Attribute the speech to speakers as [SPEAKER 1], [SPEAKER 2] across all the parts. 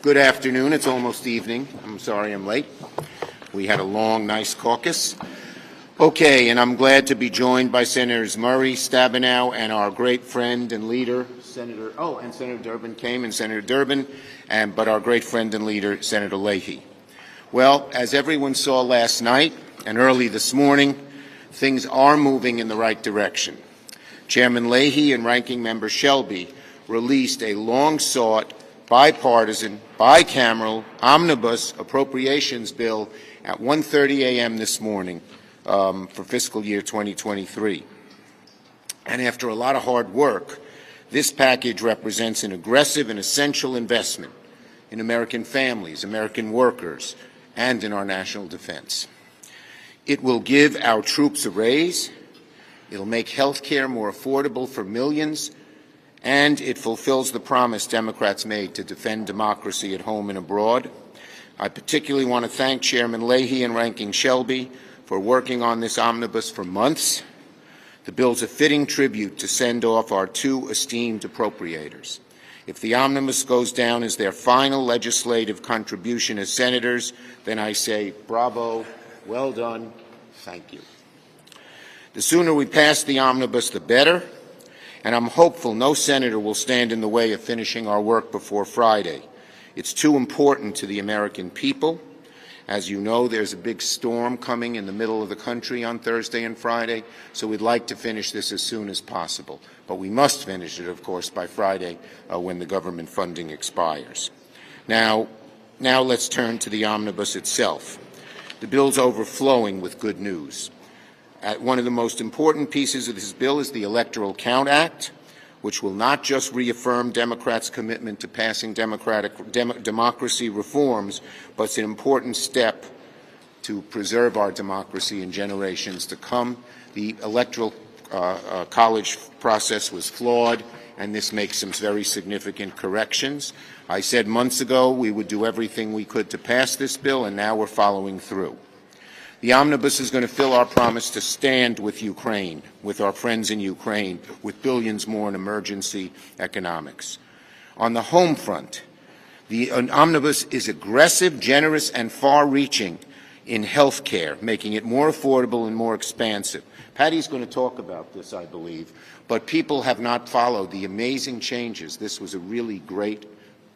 [SPEAKER 1] Good afternoon. It's almost evening. I'm sorry I'm late. We had a long, nice caucus. Okay, and I'm glad to be joined by Senators Murray, Stabenow, and our great friend and leader, Senator Durbin came, and Senator Durbin, but our great friend and leader, Senator Leahy. Well, as everyone saw last night and early this morning, things are moving in the right direction. Chairman Leahy and Ranking Member Shelby released a long-sought, bipartisan, bicameral, omnibus appropriations bill at 1:30 a.m. this morning for fiscal year 2023. And after a lot of hard work, this package represents an aggressive and essential investment in American families, American workers, and in our national defense. It will give our troops a raise, it'll make health care more affordable for millions, and it fulfills the promise Democrats made to defend democracy at home and abroad. I particularly want to thank Chairman Leahy and Ranking Shelby for working on this omnibus for months. The bill's a fitting tribute to send off our two esteemed appropriators. If the omnibus goes down as their final legislative contribution as senators, then I say bravo, well done, thank you. The sooner we pass the omnibus, the better, and I'm hopeful no senator will stand in the way of finishing our work before Friday. It's too important to the American people. As you know, there's a big storm coming in the middle of the country on Thursday and Friday, so we'd like to finish this as soon as possible. But we must finish it, of course, by Friday when the government funding expires. Now let's turn to the omnibus itself. The bill's overflowing with good news. One of the most important pieces of this bill is the Electoral Count Act, which will not just reaffirm Democrats' commitment to passing democracy reforms, but it's an important step to preserve our democracy in generations to come. The Electoral College process was flawed, and this makes some very significant corrections. I said months ago we would do everything we could to pass this bill, and now we're following through. The omnibus is going to fill our promise to stand with Ukraine, with our friends in Ukraine, with billions more in emergency economics. On the home front, the omnibus is aggressive, generous, and far-reaching in health care, making it more affordable and more expansive. Patty's going to talk about this, I believe, but people have not followed the amazing changes. This was a really great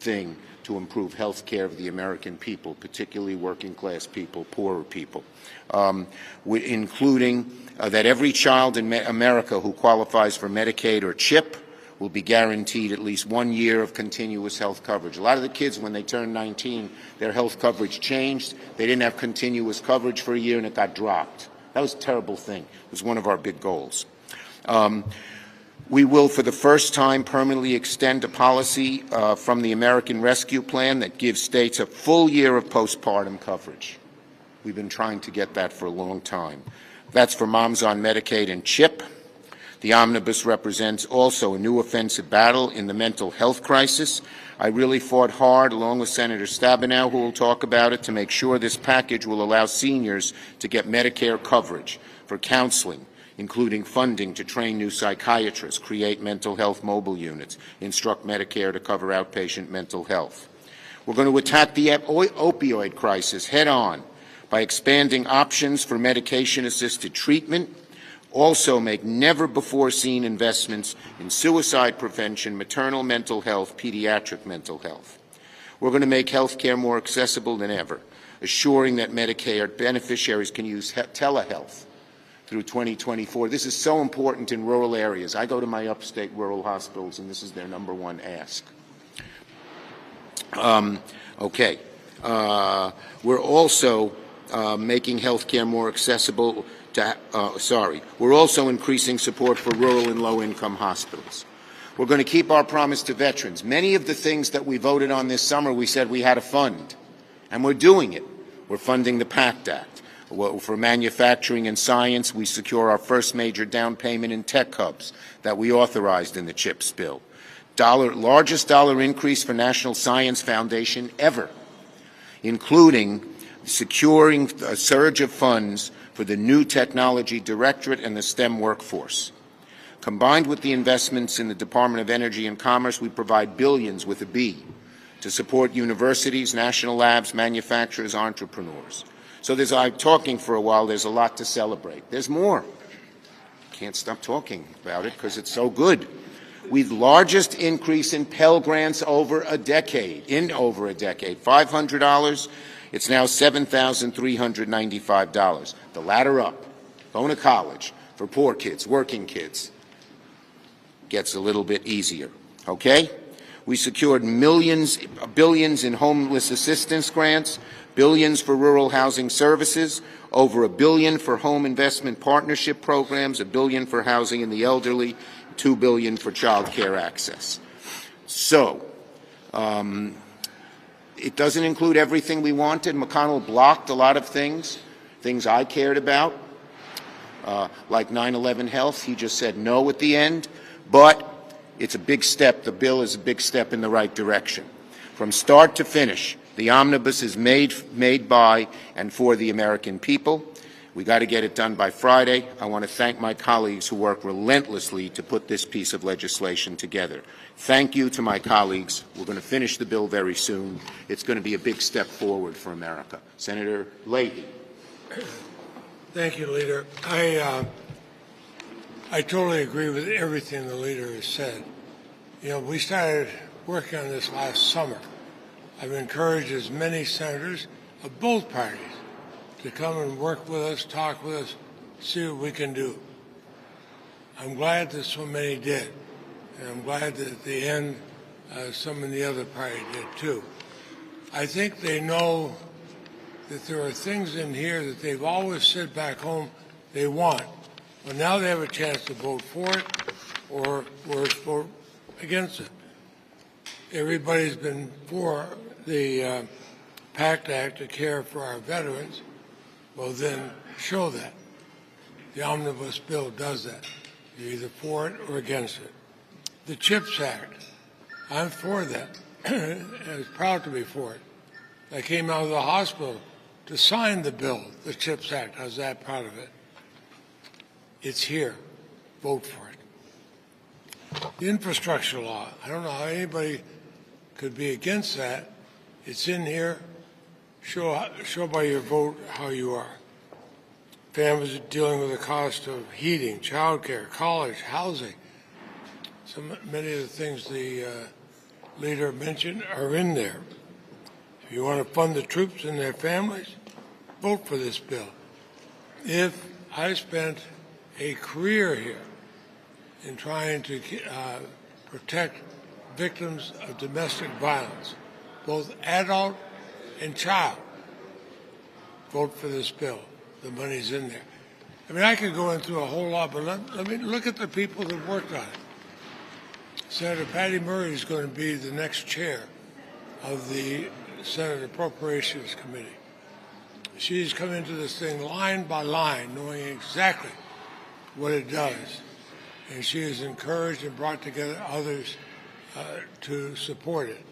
[SPEAKER 1] thing to improve health care of the American people, particularly working-class people, poorer people, including that every child in America who qualifies for Medicaid or CHIP will be guaranteed at least 1 year of continuous health coverage. A lot of the kids, when they turned 19, their health coverage changed. They didn't have continuous coverage for a year, and it got dropped. That was a terrible thing. It was one of our big goals. We will, for the first time, permanently extend a policy from the American Rescue Plan that gives states a full year of postpartum coverage. We've been trying to get that for a long time. That's for moms on Medicaid and CHIP. The omnibus represents also a new offensive battle in the mental health crisis. I really fought hard, along with Senator Stabenow, who will talk about it, to make sure this package will allow seniors to get Medicare coverage for counseling, including funding to train new psychiatrists, create mental health mobile units, instruct Medicare to cover outpatient mental health. We're going to attack the opioid crisis head-on by expanding options for medication-assisted treatment, also make never-before-seen investments in suicide prevention, maternal mental health, pediatric mental health. We're going to make health care more accessible than ever, assuring that Medicare beneficiaries can use telehealth through 2024. This is so important in rural areas. I go to my upstate rural hospitals, and this is their number-one ask. We're also making health care more accessible we're also increasing support for rural and low-income hospitals. We're going to keep our promise to veterans. Many of the things that we voted on this summer, we said we had to fund, and we're doing it. We're funding the PACT Act. For manufacturing and science, we secure our first major down payment in tech hubs that we authorized in the CHIPS bill. Largest dollar increase for National Science Foundation ever, including securing a surge of funds for the new Technology Directorate and the STEM workforce. Combined with the investments in the Department of Energy and Commerce, we provide billions with a B to support universities, national labs, manufacturers, entrepreneurs. So I'm talking for a while, there's a lot to celebrate. There's more. Can't stop talking about it because it's so good. With largest increase in Pell Grants over a decade, $500, it's now $7,395. The ladder up, going to college for poor kids, working kids, gets a little bit easier, okay? We secured billions in homeless assistance grants, billions for rural housing services, over $1 billion for home investment partnership programs, $1 billion for housing in the elderly, $2 billion for child care access. So, it doesn't include everything we wanted. McConnell blocked a lot of things I cared about, like 9/11 health. He just said no at the end, but it's a big step. The bill is a big step in the right direction. From start to finish, the omnibus is made by and for the American people. We got to get it done by Friday. I want to thank my colleagues who work relentlessly to put this piece of legislation together. Thank you to my colleagues. We're going to finish the bill very soon. It's going to be a big step forward for America. Senator Leahy.
[SPEAKER 2] Thank you, Leader. I totally agree with everything the Leader has said. You know, we started working on this last summer. I've encouraged as many senators of both parties to come and work with us, talk with us, see what we can do. I'm glad that so many did, and I'm glad that at the end some in the other party did too. I think they know that there are things in here that they've always said back home they want, but now they have a chance to vote for it or vote against it. Everybody's been for the PACT Act to care for our veterans. Well, then show that. The omnibus bill does that. You're either for it or against it. The CHIPS Act, I'm for that. I was proud to be for it. I came out of the hospital to sign the bill, the CHIPS Act. I was that proud of it. It's here. Vote for it. The infrastructure law, I don't know how anybody could be against that. It's in here. Show by your vote how you are. Families are dealing with the cost of heating, child care, college, housing. So many of the things the Leader mentioned are in there. If you want to fund the troops and their families, vote for this bill. If I spent a career here in trying to protect victims of domestic violence, both adult and child, vote for this bill. The money's in there. I mean, I could go into a whole lot, but let me look at the people that worked on it. Senator Patty Murray is going to be the next chair of the Senate Appropriations Committee. She's come into this thing line by line, knowing exactly what it does. And she has encouraged and brought together others to support it.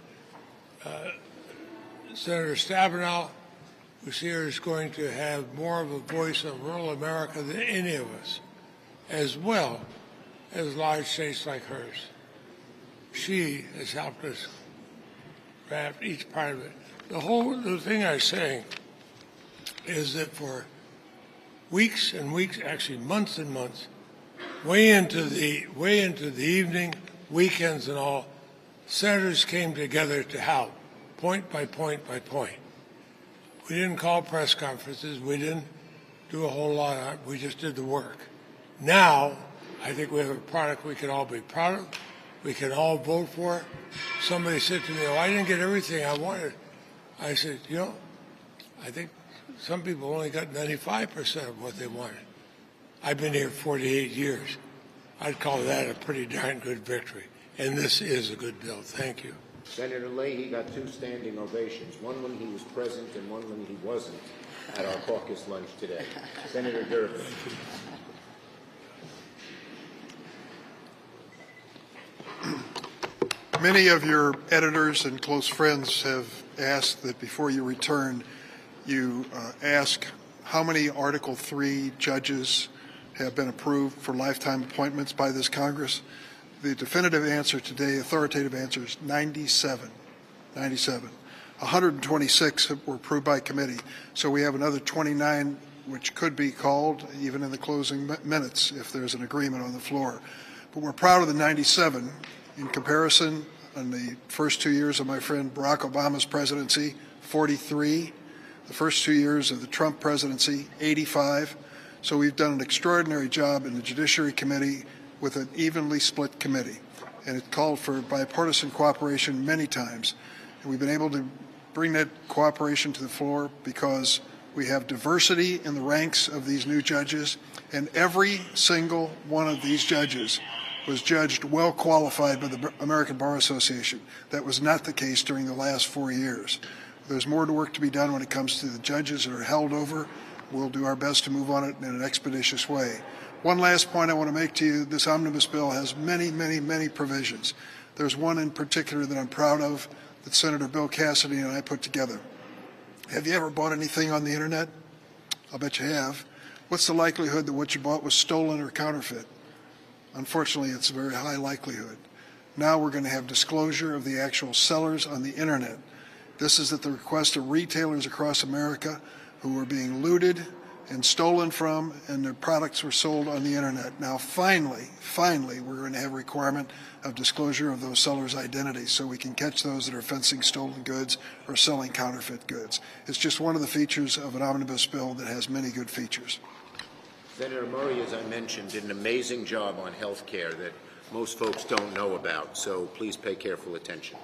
[SPEAKER 2] Senator Stabenow, who's here, is going to have more of a voice of rural America than any of us, as well as large states like hers. She has helped us craft each part of it. The thing I was saying is that for weeks and weeks, actually months and months, way into the evening, weekends and all, senators came together to help, point by point by point. We didn't call press conferences. We didn't do a whole lot of it. We just did the work. Now, I think we have a product we can all be proud of. We can all vote for it. Somebody said to me, oh, I didn't get everything I wanted. I said, you know, I think some people only got 95% of what they wanted. I've been here 48 years. I'd call that a pretty darn good victory. And this is a good bill. Thank you.
[SPEAKER 1] Senator Leahy got 2 standing ovations, one when he was present and one when he wasn't at our caucus lunch today. Senator Durbin.
[SPEAKER 3] Many of your editors and close friends have asked that before you return, you ask how many Article 3 judges have been approved for lifetime appointments by this Congress. The definitive answer today, authoritative answer, is 97. 97. 126 were approved by committee. So we have another 29 which could be called even in the closing minutes if there's an agreement on the floor. But we're proud of the 97. In comparison, in the first 2 years of my friend Barack Obama's presidency, 43. The first 2 years of the Trump presidency, 85. So we've done an extraordinary job in the Judiciary Committee with an evenly split committee. And it called for bipartisan cooperation many times. And we've been able to bring that cooperation to the floor because we have diversity in the ranks of these new judges, and every single one of these judges was judged well qualified by the American Bar Association. That was not the case during the last 4 years. There's more work to be done when it comes to the judges that are held over. We'll do our best to move on it in an expeditious way. One last point I want to make to you, this omnibus bill has many, many, many provisions. There's one in particular that I'm proud of that Senator Bill Cassidy and I put together. Have you ever bought anything on the internet? I'll bet you have. What's the likelihood that what you bought was stolen or counterfeit? Unfortunately, it's a very high likelihood. Now we're going to have disclosure of the actual sellers on the internet. This is at the request of retailers across America who were being looted and stolen from, and their products were sold on the internet. Now, finally, we're going to have a requirement of disclosure of those sellers' identities so we can catch those that are fencing stolen goods or selling counterfeit goods. It's just one of the features of an omnibus bill that has many good features.
[SPEAKER 1] Senator Murray, as I mentioned, did an amazing job on health care that most folks don't know about, so please pay careful attention.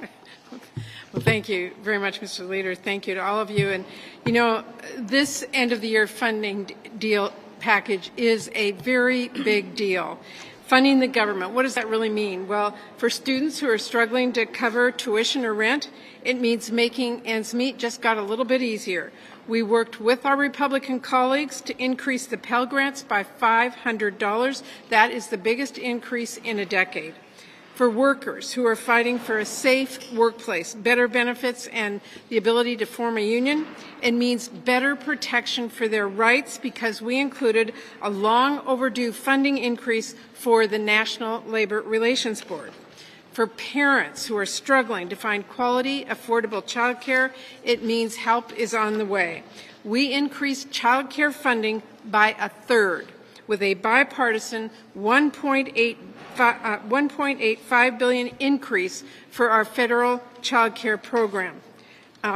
[SPEAKER 4] Well, thank you very much, Mr. Leader. Thank you to all of you. And, you know, this end-of-the-year funding deal package is a very big deal. Funding the government, what does that really mean? Well, for students who are struggling to cover tuition or rent, it means making ends meet just got a little bit easier. We worked with our Republican colleagues to increase the Pell Grants by $500. That is the biggest increase in a decade. For workers who are fighting for a safe workplace, better benefits, and the ability to form a union, it means better protection for their rights because we included a long overdue funding increase for the National Labor Relations Board. For parents who are struggling to find quality, affordable child care, it means help is on the way. We increased child care funding by a third with a bipartisan $1.85 billion increase for our federal child care program.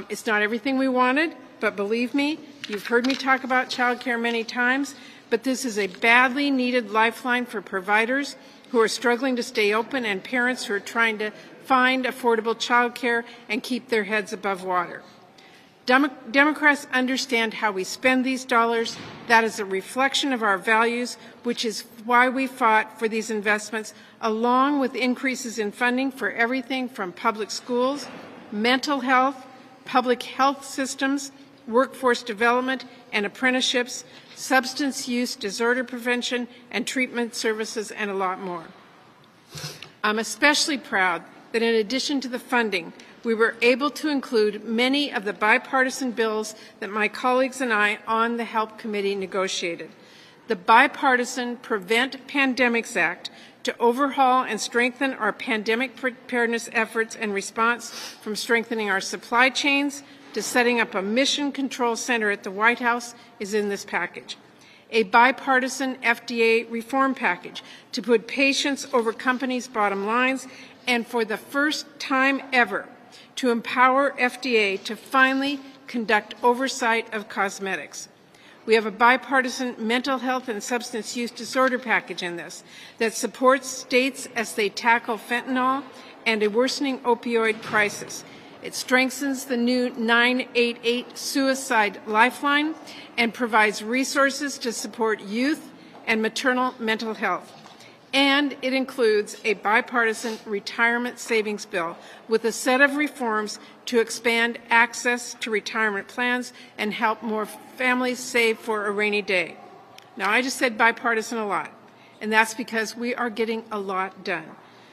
[SPEAKER 4] It's not everything we wanted, but believe me, you've heard me talk about child care many times, but this is a badly needed lifeline for providers who are struggling to stay open and parents who are trying to find affordable child care and keep their heads above water. Democrats understand how we spend these dollars. That is a reflection of our values, which is why we fought for these investments, along with increases in funding for everything from public schools, mental health, public health systems, workforce development and apprenticeships, substance use disorder prevention and treatment services, and a lot more. I'm especially proud that in addition to the funding, we were able to include many of the bipartisan bills that my colleagues and I on the Help Committee negotiated. The Bipartisan Prevent Pandemics Act to overhaul and strengthen our pandemic preparedness efforts and response, from strengthening our supply chains to setting up a mission control center at the White House, is in this package. A bipartisan FDA reform package to put patients over companies' bottom lines, and for the first time ever, to empower FDA to finally conduct oversight of cosmetics. We have a bipartisan mental health and substance use disorder package in this that supports states as they tackle fentanyl and a worsening opioid crisis. It strengthens the new 988 suicide lifeline and provides resources to support youth and maternal mental health. And it includes a bipartisan retirement savings bill with a set of reforms to expand access to retirement plans and help more families save for a rainy day. Now, I just said bipartisan a lot, and that's because we are getting a lot done,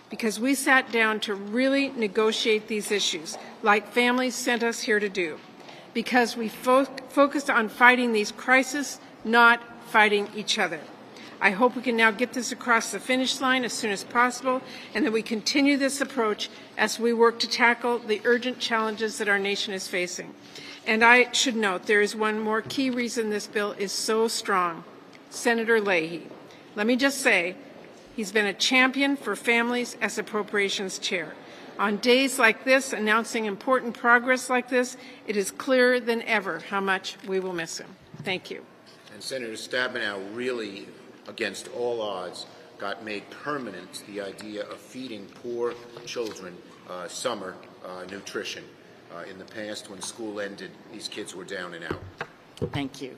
[SPEAKER 4] because we sat down to really negotiate these issues like families sent us here to do, because we focused on fighting these crises, not fighting each other. I hope we can now get this across the finish line as soon as possible, and that we continue this approach as we work to tackle the urgent challenges that our nation is facing. And I should note there is one more key reason this bill is so strong. Senator Leahy. Let me just say, he's been a champion for families as Appropriations Chair. On days like this, announcing important progress like this, it is clearer than ever how much we will miss him. Thank you.
[SPEAKER 1] And Senator Stabenow really, against all odds, got made permanent the idea of feeding poor children summer nutrition. In the past, when school ended, these kids were down and out.
[SPEAKER 5] Thank you.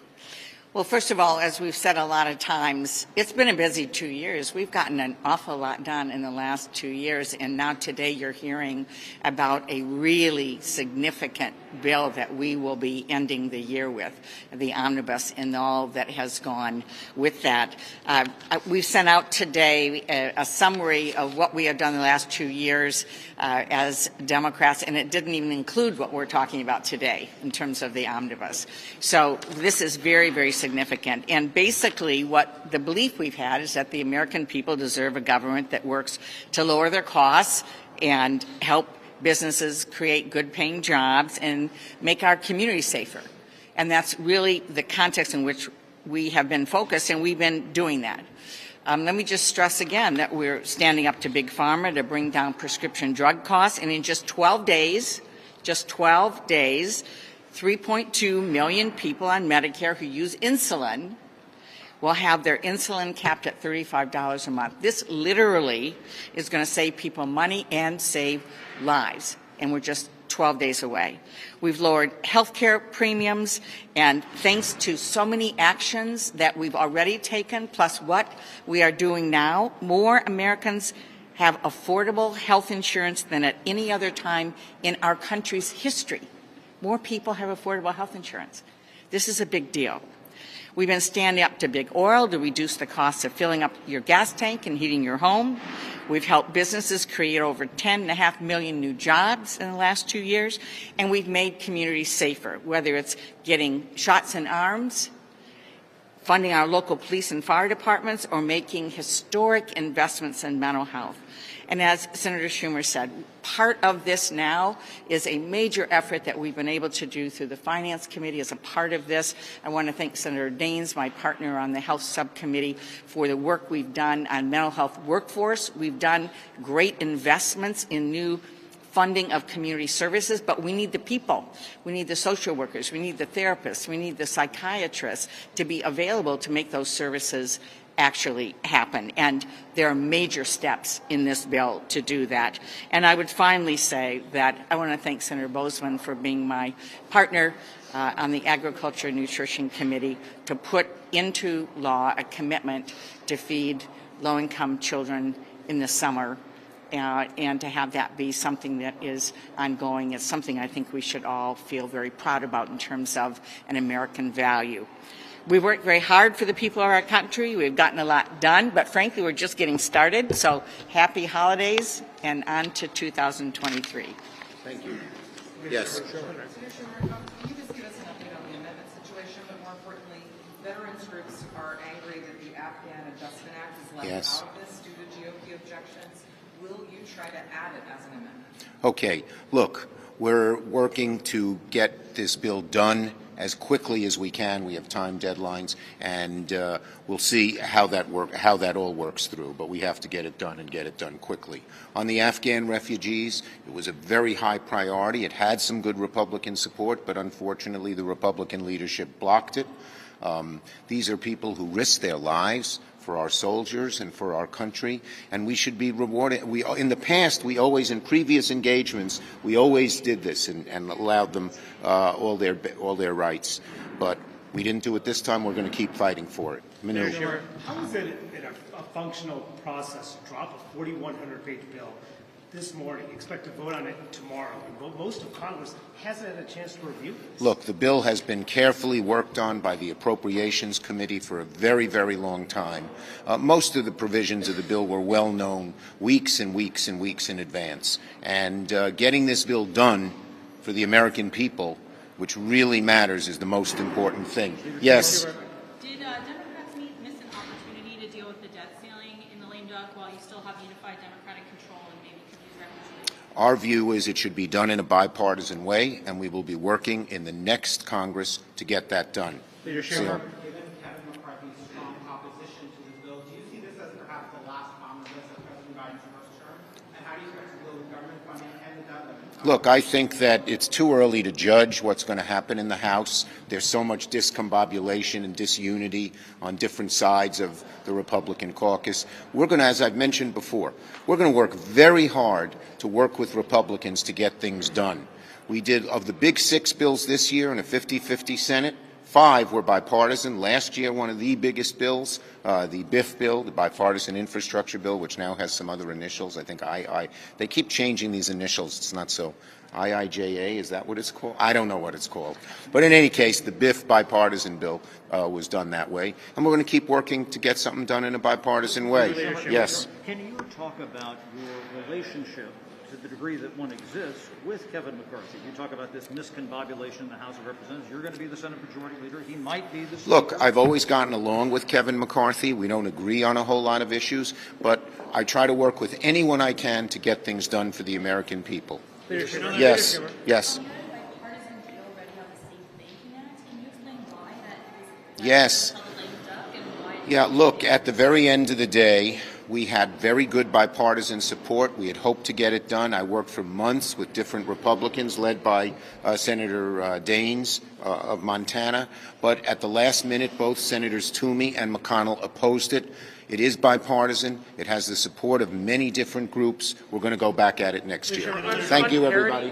[SPEAKER 5] Well, first of all, as we've said a lot of times, it's been a busy 2 years. We've gotten an awful lot done in the last 2 years, and now today you're hearing about a really significant bill that we will be ending the year with, the omnibus and all that has gone with that. We've sent out today a summary of what we have done the last 2 years as Democrats, and it didn't even include what we're talking about today in terms of the omnibus. So this is very, very significant. And basically what the belief we've had is that the American people deserve a government that works to lower their costs and help businesses create good-paying jobs and make our community safer. And that's really the context in which we have been focused, and we've been doing that. Let me just stress again that we're standing up to Big Pharma to bring down prescription drug costs, and in just 12 days, 3.2 million people on Medicare who use insulin will have their insulin capped at $35 a month. This literally is going to save people money and save lives, and we're just 12 days away. We've lowered health care premiums, and thanks to so many actions that we've already taken, plus what we are doing now, more Americans have affordable health insurance than at any other time in our country's history. More people have affordable health insurance. This is a big deal. We've been standing up to big oil to reduce the cost of filling up your gas tank and heating your home. We've helped businesses create over 10.5 million new jobs in the last 2 years, and we've made communities safer, whether it's getting shots in arms, funding our local police and fire departments, or making historic investments in mental health. And as Senator Schumer said, part of this now is a major effort that we've been able to do through the Finance Committee as a part of this. I want to thank Senator Daines, my partner on the Health Subcommittee, for the work we've done on mental health workforce. We've done great investments in new funding of community services, but we need the people. We need the social workers. We need the therapists. We need the psychiatrists to be available to make those services actually happen. And there are major steps in this bill to do that. And I would finally say that I want to thank Senator Bozeman for being my partner on the Agriculture and Nutrition Committee to put into law a commitment to feed low-income children in the summer, and to have that be something that is ongoing. It's something I think we should all feel very proud about in terms of an American value. We worked very hard for the people of our country. We've gotten a lot done, but frankly, we're just getting started. So happy holidays, and on to 2023.
[SPEAKER 1] Thank you. Yes.
[SPEAKER 6] Senator Schumer, can you just give us an update on the amendment situation, but more importantly, veterans groups are angry that the Afghan Adjustment Act is left out of this due to GOP objections. Will you try to add it as an amendment?
[SPEAKER 1] Okay. Look, we're working to get this bill done as quickly as we can. We have time deadlines, and we'll see how that all works through. But we have to get it done and get it done quickly. On the Afghan refugees, it was a very high priority. It had some good Republican support, but unfortunately the Republican leadership blocked it. These are people who risk their lives for our soldiers and for our country, and we should be rewarded. In the past, in previous engagements, we always did this and allowed them all their rights. But we didn't do it this time. We're going to keep fighting for it. Manu.
[SPEAKER 7] Sure. How is it in a functional process to drop a 4,100-page bill this morning, expect to vote on it tomorrow? Most of Congress hasn't had a chance to review this.
[SPEAKER 1] Look, the bill has been carefully worked on by the Appropriations Committee for a very, very long time. Most of the provisions of the bill were well known weeks and weeks and weeks in advance. And getting this bill done for the American people, which really matters, is the most important thing. Yes.
[SPEAKER 8] Did Democrats miss an opportunity to deal
[SPEAKER 1] Our view is it should be done in a bipartisan way, and we will be working in the next Congress to get that done.
[SPEAKER 8] Leader Schumer.
[SPEAKER 9] Given Kevin McCarthy's strong opposition to this bill, do you see this as perhaps the last omnibus of President Biden's first term? And how do you expect to deal with government funding and the debt limit?
[SPEAKER 1] Look, I think that it's too early to judge what's going to happen in the House. There's so much discombobulation and disunity on different sides of the Republican caucus. We're going to, as I've mentioned before, we're going to work very hard to work with Republicans to get things done. We did, of the big 6 bills this year in a 50-50 Senate, 5 were bipartisan. Last year, one of the biggest bills, the BIF bill, the Bipartisan Infrastructure Bill, which now has some other initials. I think they keep changing these initials. It's not so. IIJA, is that what it's called? I don't know what it's called. But in any case, the BIF bipartisan bill was done that way. And we're going to keep working to get something done in a bipartisan way. Yes.
[SPEAKER 8] Can you talk about your relationship, to the degree that one exists, with Kevin McCarthy? You talk about this misconfabulation in the House of Representatives. You're going to be the Senate Majority Leader. He might be the Speaker.
[SPEAKER 1] Look, I've always gotten along with Kevin McCarthy. We don't agree on a whole lot of issues, but I try to work with anyone I can to get things done for the American people. Yes, yes. Yes. Yeah, look, at the very end of the day, we had very good bipartisan support. We had hoped to get it done. I worked for months with different Republicans, led by Senator Daines of Montana. But at the last minute, both Senators Toomey and McConnell opposed it. It is bipartisan. It has the support of many different groups. We're going to go back at it next year. Thank you, everybody.